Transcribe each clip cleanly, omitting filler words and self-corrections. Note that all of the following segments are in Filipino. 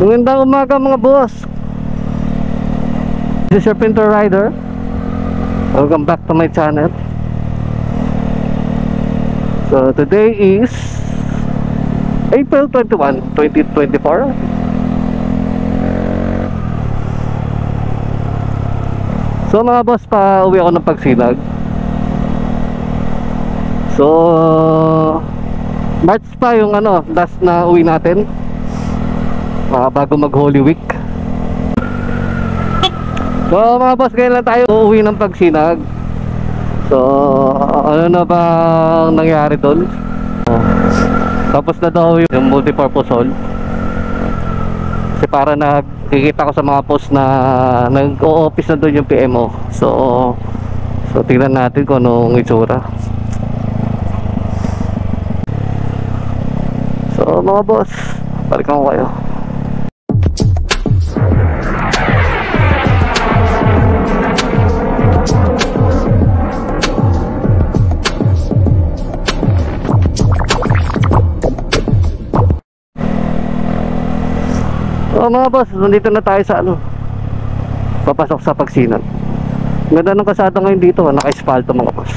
Magandang umaga mga boss. This is your Pinto Rider. Welcome back to my channel. So today is April 21, 2024. So mga boss, pa-uwi ako ng Pagsinag. So March pa yung last na uwi natin, bago mag Holy Week. So mga boss, ngayon lang tayo uuwi ng Pagsinag. So ano na ba nangyari doon? Tapos na daw yung multipurpose hall. Kasi para nakikita ko sa mga post na nag-o-office na doon yung PMO. So tingnan natin kung anong itsura. So mga boss, balikan ko kayo. So mga boss, nandito na tayo sa papasok sa Pagsinag. Ganda ng kasada ngayon dito, naka-espalto mga boss.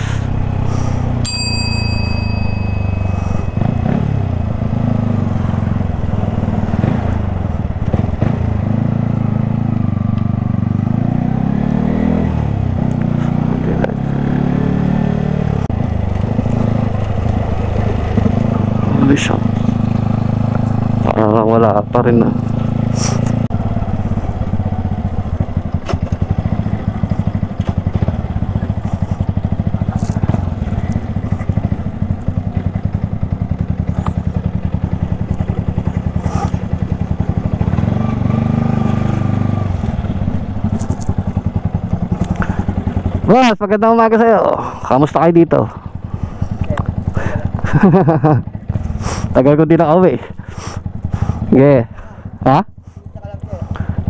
Parang wala pa rin na. Boss, magandang umaga sa'yo. Kamusta kayo dito? Tagal ko din nakauwi. Okay. Ha?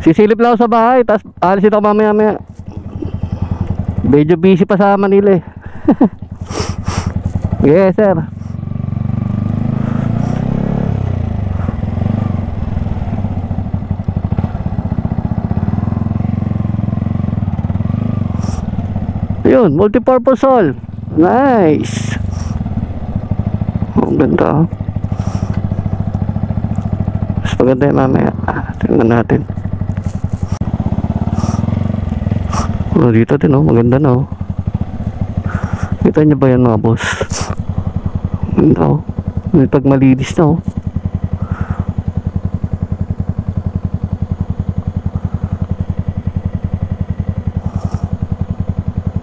Sisilip lang ako sa bahay, tapos alisin ako mamaya. Medyo busy pa sa Manila eh. Yes sir. Yun, multipurpose hall. Nice. Ang ganda. Mas maganda yung mamaya. Tingnan natin. Dito din maganda na Kita nyo ba yan mga boss? Ganda may pagmalinis na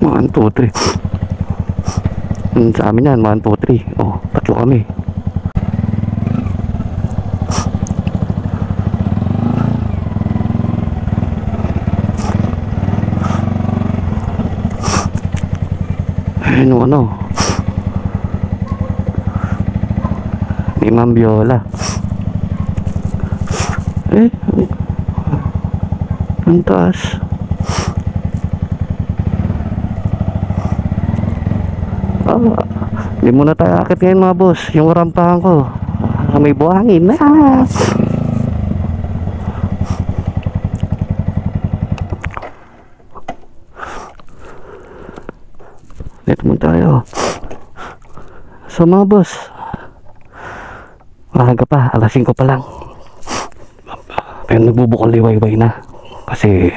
1, 2, 3. Sa amin yan 1, 2, 3. Tatlo kami. Ayun ni Ma'am Viola. Ang taas. Hindi muna tayo akit ngayon mga boss. Yung rampahan ko may buhangin na. Dito muna tayo. So mga boss, maaga pa, alas 5 pa lang. Pero nagbubukol liwayway na. Kasi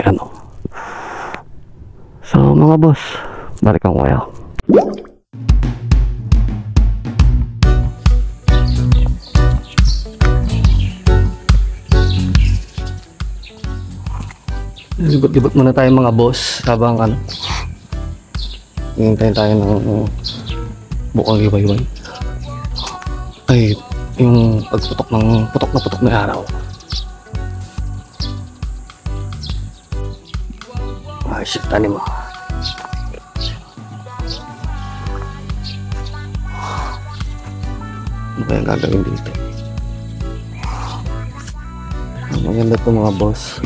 So mga boss, balikan ko kayo. Libot-libot muna tayo mga boss habang hintayin tayo ng bukang liwayway. Ay, yung pagputok ng putok na araw. Ay, shit, tanim mo. Ano ba yung gagawin dito? Maganda ito mga boss.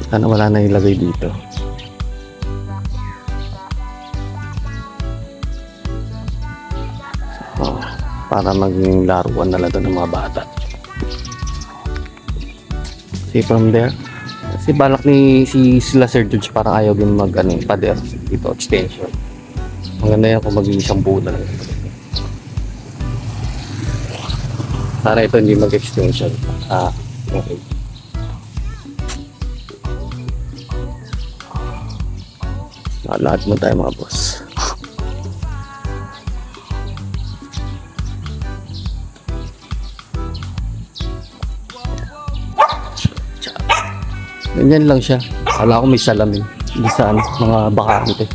Sana wala na ilagay dito. So, para maging laruan na lang doon ng mga bata. See from there, kasi balak ni sila Sir George parang ayaw din mag pader dito, extension. Maganda yan kung maging isang buo na lang. Sana ito hindi mag-extension. Okay. Lahat mo tayo mga boss. Ganyan lang siya. Akala ko may salamin. Hindi sa mga bakante.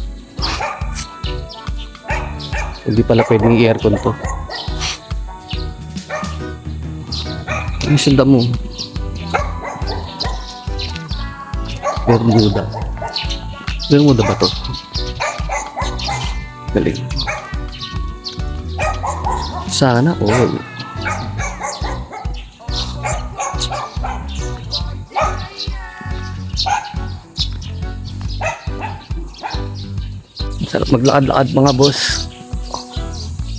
Hindi pala pwedeng i-aircon to. Ang sunda mo. Bermuda. Bermuda ba to? Galing. Sana all. Sarap maglakad-lakad mga boss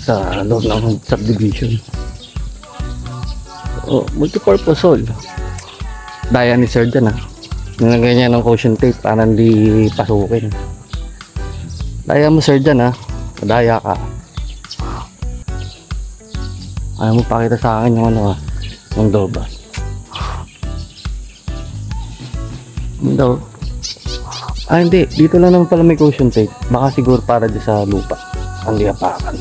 sa loob ng subdivision. Oh, multi-purpose hall. Daya ni Sir dyan nilagay niya ng caution tape para hindi pasukin. Daya mo Sir dyan daya ka. Ayaw mo pakita sa akin yung yung loob Ano daw? Hindi. Dito lang naman pala may caution tape. Baka siguro para di sa lupa. Hindi apakan.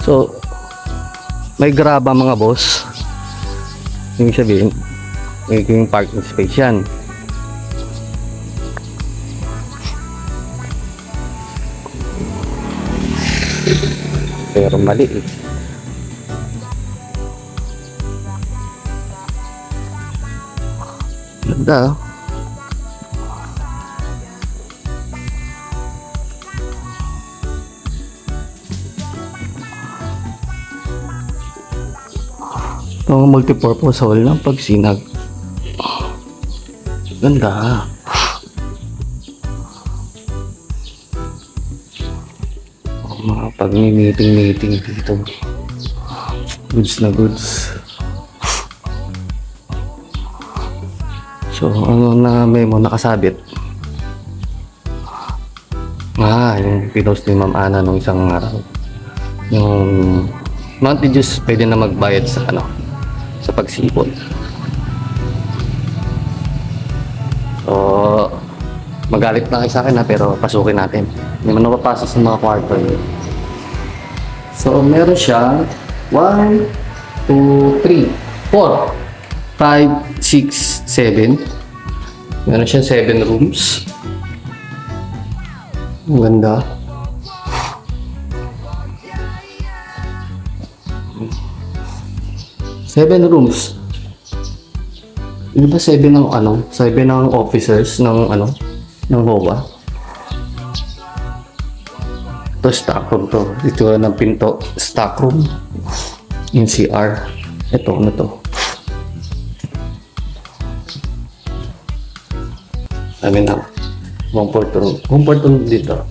So, may graba mga boss. Yung sabihin, may parking space yan. Pero mali Ganda Ito ang multipurpose hall ng pagsinag. Ganda mga pag-meeting dito. Goods na goods. So, ano na memo nakasabit? Yung pinost ni Ma'am Ana nung isang araw. Yung monthly dues pwede na magbayad sa sa pagsipol. So, magalit na kayo sa akin pero pasukin natin. Hindi man napapasok sa mga kwarto. So, meron siya 1, 2, 3, 4 5, 6, 7. Meron siya 7 rooms. Ang ganda. Seven rooms. Hindi ba 7 ng 7 ng officers ng ng HOA? Ito stock room to. Ito ng pinto, stock room. Yung CR. Ito to. Sabi na, comfort room dito.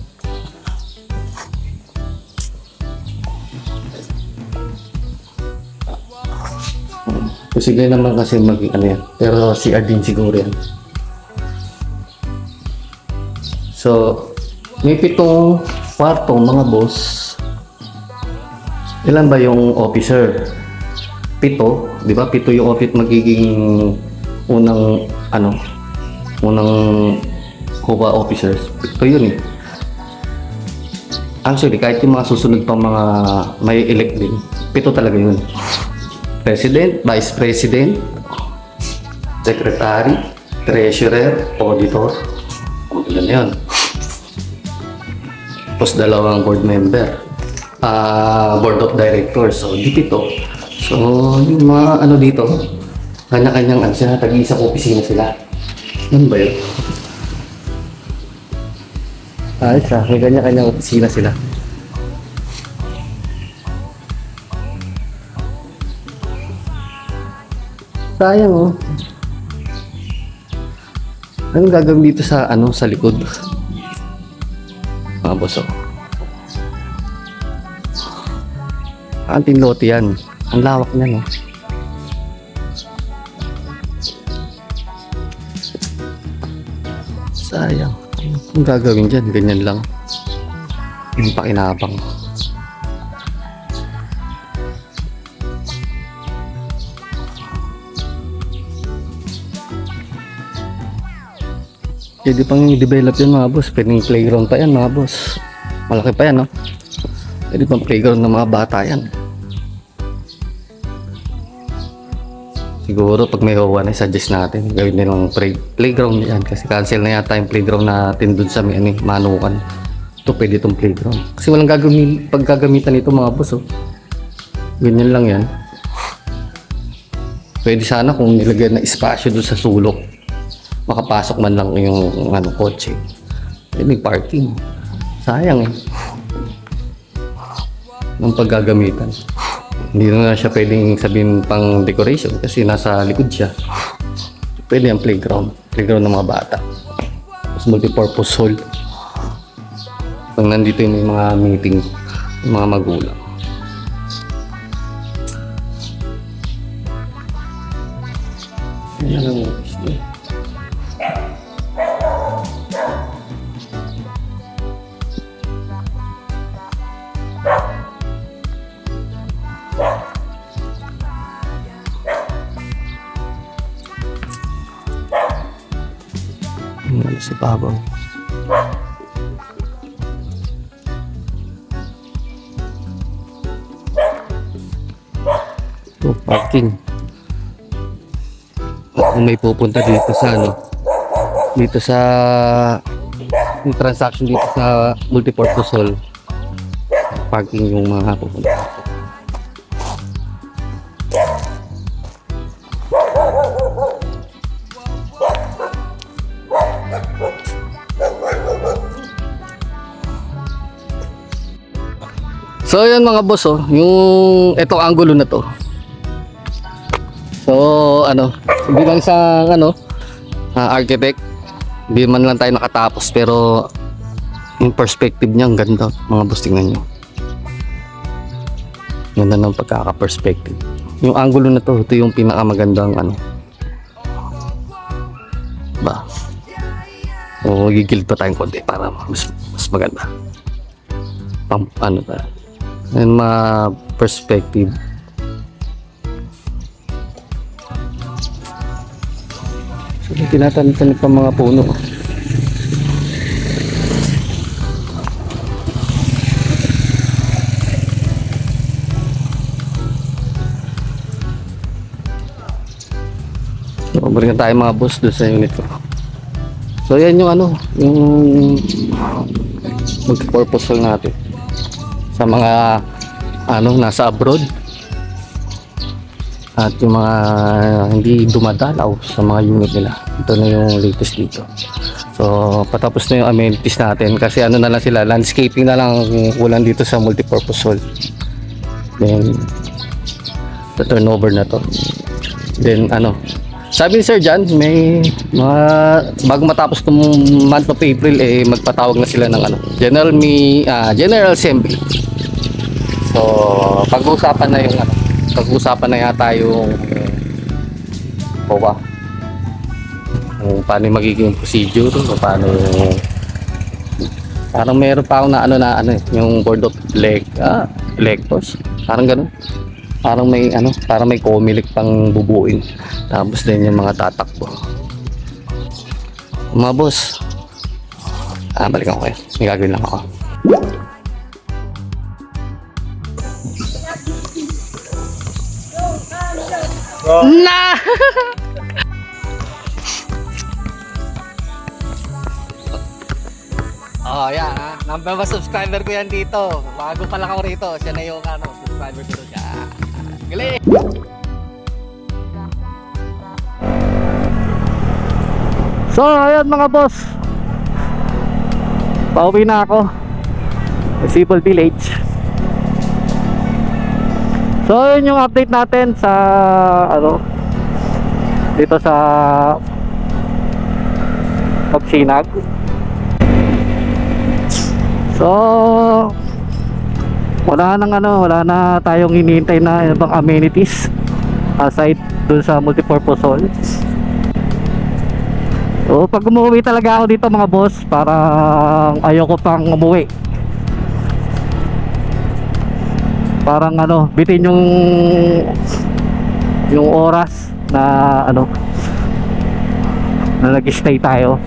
Posible naman kasi maging yan. Pero CR din siguro yan. So, may 7 kwarto mga boss. Ilan ba yung officer? 7, di ba? 7 yung office magiging unang HOA officers. Ito yun Actually, kahit yung mga susunod pang mga may elect din, 7 talaga yun. President, Vice President, Secretary, Treasurer, Auditor. Ilan na yun. Tapos 2 board member. Board of Directors. So, di 7. So, yung mga dito, kanya-kanyang tag-iisang opisina sila. Ano ba yun? May kanya-kanyang opisina sila. Sayang Anong gagawin dito sa sa likod? Mga boss Anting lote yan. Ang lawak niya, no? Sayang. Ang gagawin dyan, ganyan lang. Yung pakinabang. Pwede pang i-develop yun mga boss. Pwedeng playground pa yan mga boss. Malaki pa yan, no? Pwede pang playground ng mga bata yan. Siguro pag may huwa na suggest natin gawin nilang playground yan, kasi cancel na yata yung playground natin dun sa Manukan. Ito pwede itong playground kasi walang paggagamitan ito mga boss, oh. Ganyan lang yan. Pwede sana kung nilagyan na espasyo dun sa sulok, makapasok man lang yung kotse. May parking. Sayang eh ng paggagamitan. Hindi na siya pwedeng sabihin pang decoration kasi nasa likod siya. Pwede ang playground ng mga bata. Tapos multi-purpose hall pag nandito yung mga meeting, yung mga magulang. Yan lang. Si Pablo. Oh, parking. Kung may pupunta dito sa dito sa yung transaction dito sa multipurpose hall, parking yung mga pupunta. So yun mga boss, oh, yung itong angulo na to. So bilang isang architect, hindi man lang tayo nakatapos, pero yung perspective niya ang ganda mga boss, tingnan nyo. Ganda ng pagkaka-perspective. Yung angulo na to, ito yung pinakamagandang ba. So gigilid pa tayong konti para mas maganda. Pa and perspective. So tinatanong pa mga puno. So balik na tayo mga boss doon sa unit ko. So yan yung yung multi-purpose hall natin sa mga nasa abroad at yung mga hindi dumadalaw sa mga unit nila. Ito na yung latest dito. So patapos na yung amenities natin kasi na lang sila, landscaping na lang kulang dito sa multipurpose hall. Then the turnover na to. Then sabi ni Sir John, may mga bago matapos ng month of April magpatawag na sila ng General Assembly. So pag-uusapan na yata yung kung paano yung magiging procedure, o paano parang meron pa akong yung board of electors, parang ganun. Parang may comilik pang bubuin. Tapos din yung mga tatakbo. Mga boss, balikan ko kayo. May gagawin lang ako. Na! Oh, yan number 1 subscriber ko yan dito. Bago pa lang ako rito. Siya na yung subscriber ko siya. Galing! So, ayan mga boss. Pauwi na ako. Sipol Village. So, yun yung update natin sa dito sa Pagsinag. So wala na tayong hinihintay na ibang amenities aside dun sa multipurpose hall. So pag umuwi talaga ako dito mga boss, parang ayoko pang umuwi. Parang bitin yung oras na na nag-stay tayo.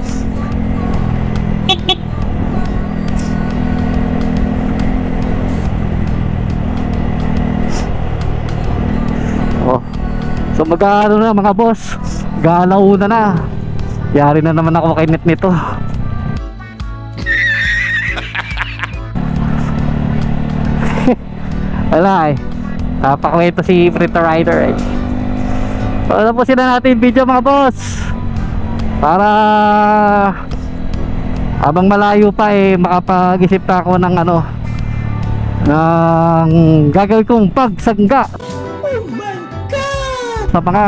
So mag-ano na mga boss, galauna na. Yari na naman ako kainit nito. Wala napakwento si Frito Rider So tapusin na natin yung video mga boss, para habang malayo pa makapag-isip pa ako ng ng gagawin kong pagsangga sa mga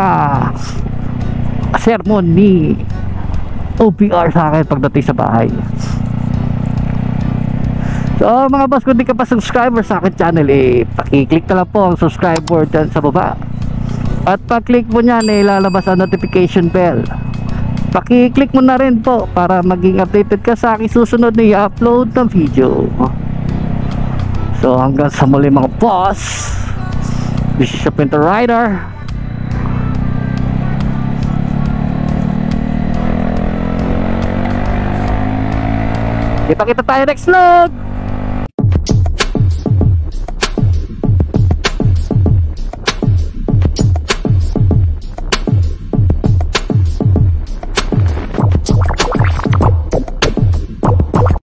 sermon ni OPR sa akin pagdating sa bahay. So mga boss, kung di ka pa subscriber sa akin channel, pakiclick na lang po ang subscribe button dyan sa baba. At pag-click mo nyan, ilalabas ang notification bell. Pakiclick mo na rin po para maging updated ka sa aking susunod na i-upload ng video. So hanggang sa muli mga boss, this is your Frito Rider. Kita tayo next vlog.